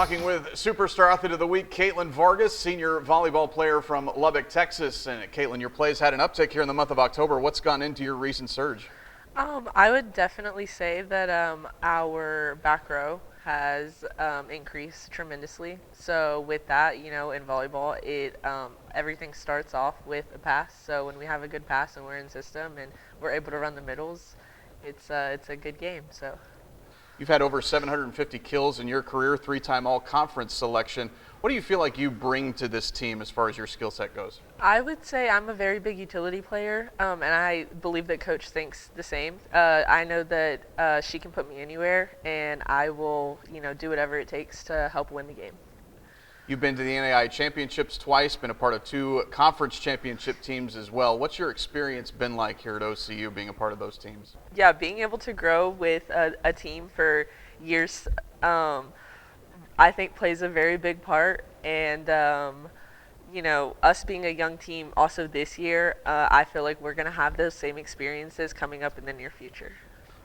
Talking with Superstar Athlete of the Week, Catelyn Vargas, senior volleyball player from Lubbock, Texas. And Catelyn, your plays had an uptick here in the month of October. What's gone into your recent surge? I would definitely say that our back row has increased tremendously. So with that, in volleyball, everything starts off with a pass. So when we have a good pass and we're in system and we're able to run the middles, it's a good game. So. You've had over 750 kills in your career, 3-time all-conference selection. What do you feel like you bring to this team as far as your skill set goes? I would say I'm a very big utility player, and I believe that Coach thinks the same. I know that she can put me anywhere, and I will, do whatever it takes to help win the game. You've been to the NAIA championships twice, been a part of 2 conference championship teams as well. What's your experience been like here at OCU being a part of those teams? Yeah, being able to grow with a team for years, I think plays a very big part. And, us being a young team also this year, I feel like we're going to have those same experiences coming up in the near future.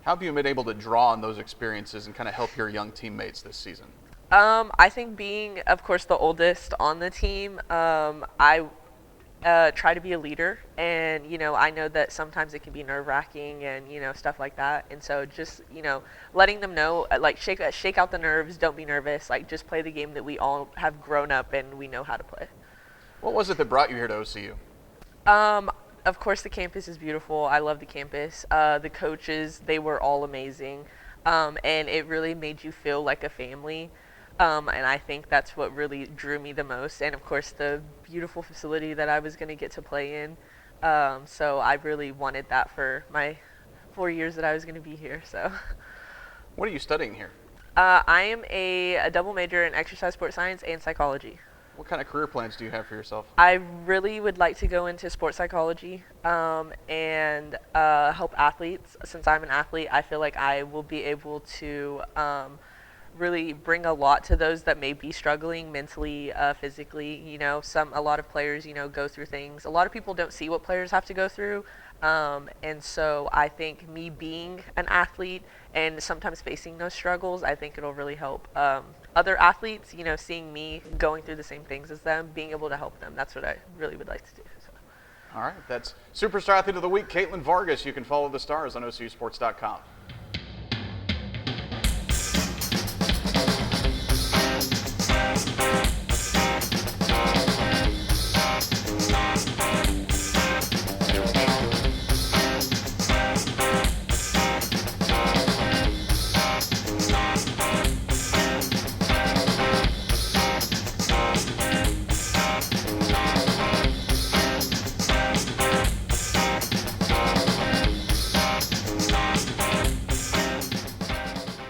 How have you been able to draw on those experiences and kind of help your young teammates this season? I think being, of course, the oldest on the team, I try to be a leader. And, I know that sometimes it can be nerve-wracking and, stuff like that. And so just, letting them know, like, shake out the nerves, don't be nervous. Like, just play the game that we all have grown up and we know how to play. What was it that brought you here to OCU? Of course, the campus is beautiful. I love the campus. The coaches, they were all amazing. And it really made you feel like a family. And I think that's what really drew me the most. And, of course, the beautiful facility that I was going to get to play in. So I really wanted that for my 4 years that I was going to be here. So. What are you studying here? I am a double major in exercise sports science and psychology. What kind of career plans do you have for yourself? I really would like to go into sports psychology and help athletes. Since I'm an athlete, I feel like I will be able to really bring a lot to those that may be struggling mentally, physically. A lot of players, go through things. A lot of people don't see what players have to go through. And so I think me being an athlete and sometimes facing those struggles, I think it'll really help other athletes, seeing me going through the same things as them, being able to help them. That's what I really would like to do. So. All right. That's Superstar Athlete of the Week, Catelyn Vargas. You can follow the stars on OCUsports.com.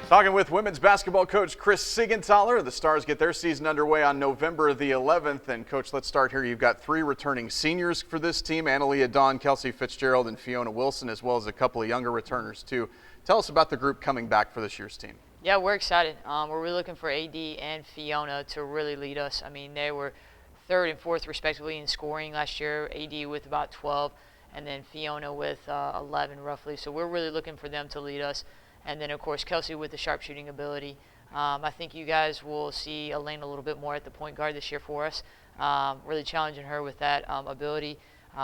Talking with women's basketball coach Kris Seigenthaler. The Stars get their season underway on November the 11th. And, Coach, let's start here. You've got 3 returning seniors for this team, Analia Dawn, Kelsey Fitzgerald, and Fiona Wilson, as well as a couple of younger returners, too. Tell us about the group coming back for this year's team. Yeah, we're excited. We're really looking for AD and Fiona to really lead us. I mean, they were 3rd and 4th, respectively, in scoring last year, AD with about 12, and then Fiona with 11, roughly. So we're really looking for them to lead us. And then, of course, Kelsey with the sharpshooting ability. I think you guys will see Elaine a little bit more at the point guard this year for us, really challenging her with that ability.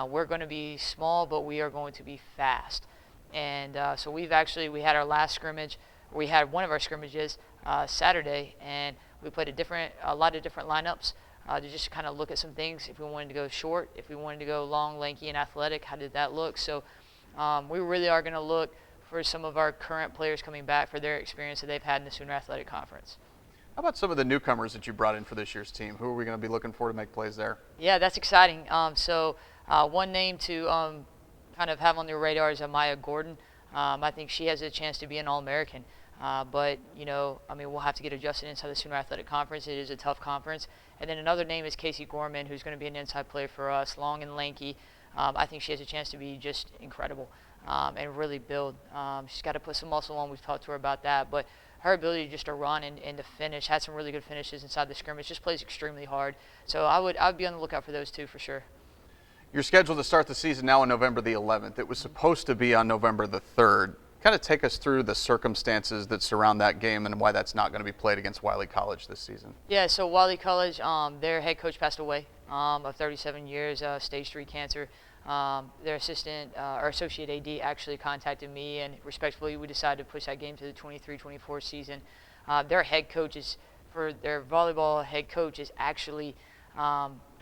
We're going to be small, but we are going to be fast. And so we had our last scrimmage. We had one of our scrimmages Saturday, and we played a lot of different lineups to just kind of look at some things. If we wanted to go short, if we wanted to go long, lanky, and athletic, how did that look? So we really are going to look for some of our current players coming back for their experience that they've had in the Sooner Athletic Conference. How about some of the newcomers that you brought in for this year's team? Who are we going to be looking for to make plays there? Yeah, that's exciting. So one name to kind of have on their radar is Amaya Gordon. I think she has a chance to be an All-American. But, we'll have to get adjusted inside the Sooner Athletic Conference. It is a tough conference. And then another name is Casey Gorman, who's going to be an inside player for us, long and lanky. I think she has a chance to be just incredible. And really build. She's got to put some muscle on. We've talked to her about that. But her ability just to run and to finish, had some really good finishes inside the scrimmage, just plays extremely hard. So I would be on the lookout for those two for sure. You're scheduled to start the season now on November the 11th. It was supposed to be on November the 3rd. Kind of take us through the circumstances that surround that game and why that's not going to be played against Wiley College this season. Yeah, so Wiley College, their head coach passed away of 37 years, stage 3 cancer. Their assistant or associate AD actually contacted me, and respectfully, we decided to push that game to the 23-24 season. Their head coach their volleyball head coach is actually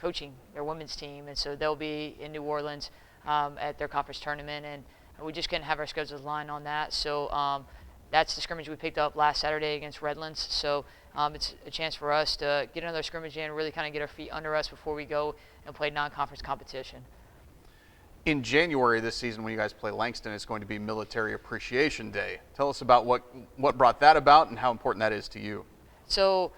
coaching their women's team, and so they'll be in New Orleans at their conference tournament, and we just couldn't have our schedules aligned on that. So that's the scrimmage we picked up last Saturday against Redlands. So it's a chance for us to get another scrimmage in, really kind of get our feet under us before we go and play non-conference competition. In January this season, when you guys play Langston, it's going to be Military Appreciation Day. Tell us about what brought that about and how important that is to you. So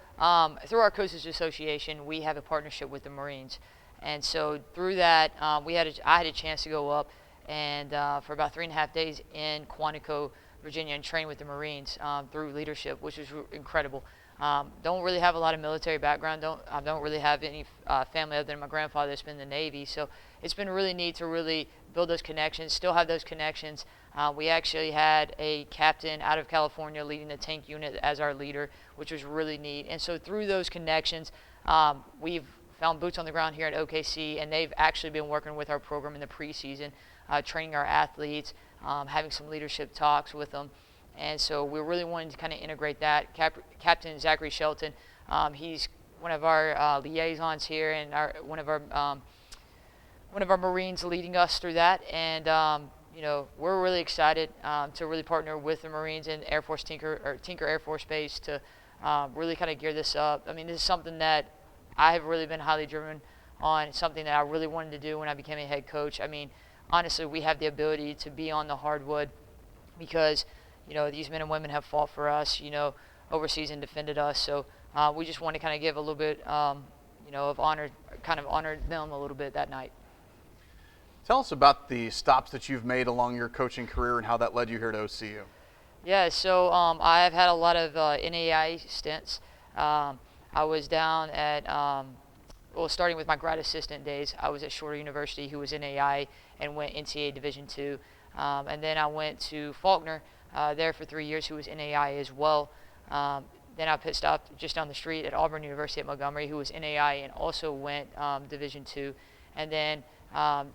through our Coaches Association, we have a partnership with the Marines. And so through that, I had a chance to go up and for about 3.5 days in Quantico, Virginia, and train with the Marines through leadership, which was incredible. Don't really have a lot of military background. I don't really have any family other than my grandfather that's been in the Navy. So it's been really neat to really build those connections, still have those connections. We actually had a captain out of California leading the tank unit as our leader, which was really neat. And so through those connections, we've found boots on the ground here at OKC, and they've actually been working with our program in the preseason, training our athletes, having some leadership talks with them. And so we're really wanting to kind of integrate that. Captain Zachary Shelton, he's one of our liaisons here, and one of our Marines leading us through that. And we're really excited to really partner with the Marines and Tinker Air Force Base to really kind of gear this up. I mean, this is something that I have really been highly driven on, something that I really wanted to do when I became a head coach. I mean, honestly, we have the ability to be on the hardwood because these men and women have fought for us, overseas and defended us. So we just want to kind of give a little bit, of honor, kind of honor them a little bit that night. Tell us about the stops that you've made along your coaching career and how that led you here to OCU. Yeah, so I've had a lot of NAIA stints. I was down at, starting with my grad assistant days, I was at Shorter University, who was NAIA, and went NCAA Division II. And then I went to Faulkner there for 3 years, who was NAIA as well. Then I pit stopped just down the street at Auburn University at Montgomery, who was NAIA and also went Division II. And then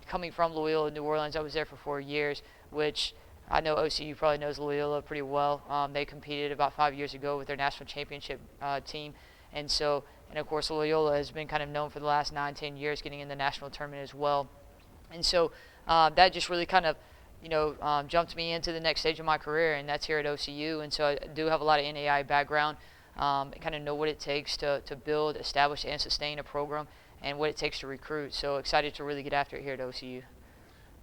coming from Loyola, New Orleans, I was there for 4 years, which I know OCU probably knows Loyola pretty well. They competed about 5 years ago with their national championship team. And of course, Loyola has been kind of known for the last 9-10 years getting in the national tournament as well. And so that just really kind of, jumped me into the next stage of my career, and that's here at OCU. And so I do have a lot of NAIA background, kind of know what it takes to build, establish, and sustain a program, and what it takes to recruit. So excited to really get after it here at OCU.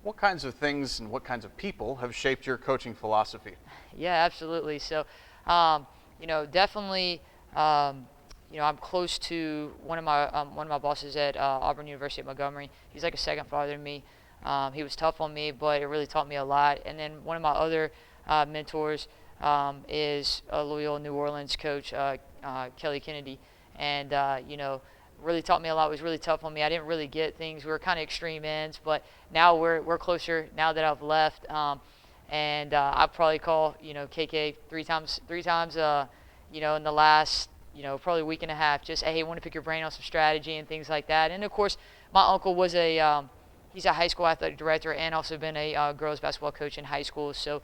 What kinds of things and what kinds of people have shaped your coaching philosophy? Yeah, absolutely. So, definitely, I'm close to one of my bosses at Auburn University at Montgomery. He's like a second father to me. He was tough on me, but it really taught me a lot. And then one of my other mentors is a Loyola New Orleans coach, Kelly Kennedy, and really taught me a lot. Was really tough on me. I didn't really get things. We were kind of extreme ends, but now we're closer now that I've left. And I'll probably call KK three times in the last probably week and a half. Just hey, I want to pick your brain on some strategy and things like that. And of course, my uncle was he's a high school athletic director and also been a girls basketball coach in high school. So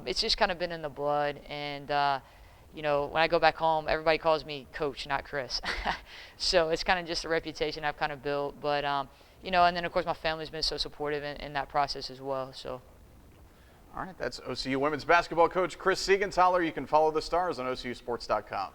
it's just kind of been in the blood. And when I go back home, everybody calls me Coach, not Kris. So it's kind of just a reputation I've kind of built. But, and then, of course, my family's been so supportive in that process as well. So. All right, that's OCU women's basketball coach Kris Seigenthaler. You can follow the Stars on OCUsports.com.